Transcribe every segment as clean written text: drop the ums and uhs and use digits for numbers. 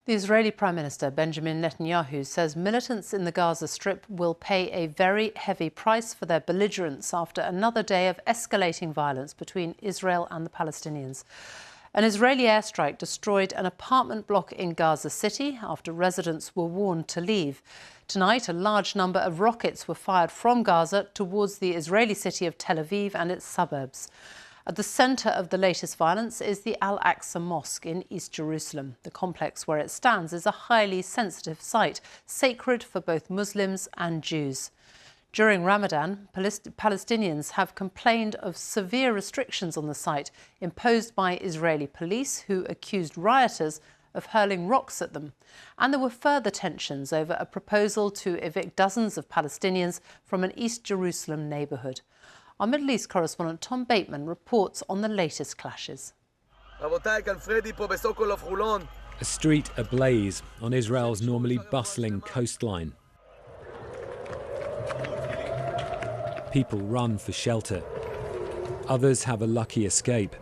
The Israeli Prime Minister Benjamin Netanyahu says militants in the Gaza Strip will pay a very heavy price for their belligerence after another day of escalating violence between Israel and the Palestinians. An Israeli airstrike destroyed an apartment block in Gaza City after residents were warned to leave. Tonight, a large number of rockets were fired from Gaza towards the Israeli city of Tel Aviv and its suburbs. At the centre of the latest violence is the Al-Aqsa mosque in East Jerusalem. The complex where it stands is a highly sensitive site, sacred for both Muslims and Jews. During Ramadan, Palestinians have complained of severe restrictions on the site imposed by Israeli police, who accused rioters of hurling rocks at them. And there were further tensions over a proposal to evict dozens of Palestinians from an East Jerusalem neighbourhood. Our Middle East correspondent Tom Bateman reports on the latest clashes. A street ablaze on Israel's normally bustling coastline. People run for shelter. Others have a lucky escape.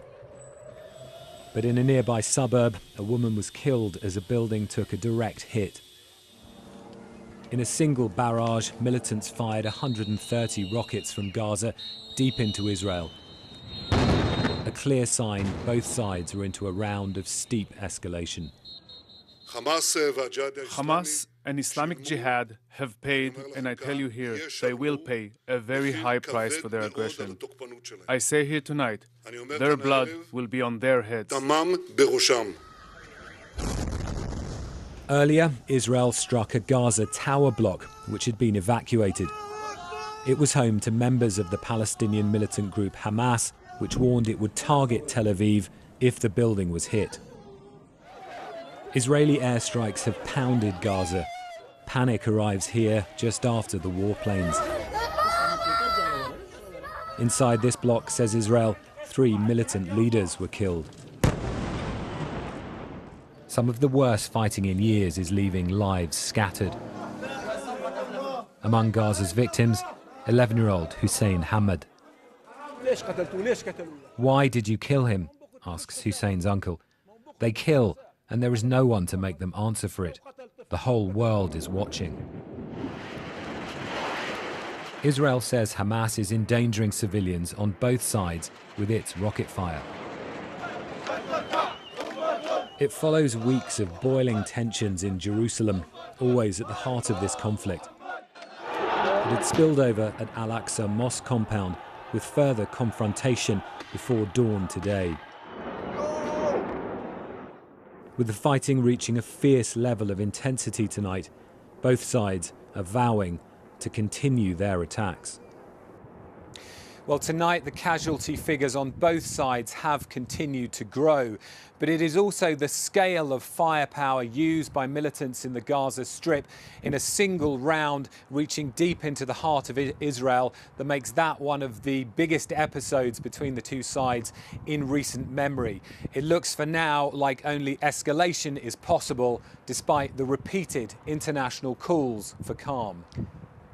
But in a nearby suburb, a woman was killed as a building took a direct hit. In a single barrage, militants fired 130 rockets from Gaza deep into Israel. A clear sign both sides were into a round of steep escalation. Hamas and Islamic Jihad have paid, and I tell you here, they will pay a very high price for their aggression. I say here tonight, their blood will be on their heads. Earlier, Israel struck a Gaza tower block, which had been evacuated. It was home to members of the Palestinian militant group Hamas, which warned it would target Tel Aviv if the building was hit. Israeli airstrikes have pounded Gaza. Panic arrives here just after the warplanes. Inside this block, says Israel, 3 militant leaders were killed. Some of the worst fighting in years is leaving lives scattered. Among Gaza's victims, 11-year-old Hussein Hamad. Why did you kill him? Asks Hussein's uncle. They kill, and there is no one to make them answer for it. The whole world is watching. Israel says Hamas is endangering civilians on both sides with its rocket fire. It follows weeks of boiling tensions in Jerusalem, always at the heart of this conflict. It had spilled over at Al-Aqsa mosque compound, with further confrontation before dawn today. With the fighting reaching a fierce level of intensity tonight, both sides are vowing to continue their attacks. Well, tonight the casualty figures on both sides have continued to grow, but it is also the scale of firepower used by militants in the Gaza Strip in a single round reaching deep into the heart of Israel that makes that one of the biggest episodes between the two sides in recent memory. It looks for now like only escalation is possible despite the repeated international calls for calm.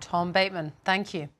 Tom Bateman, thank you.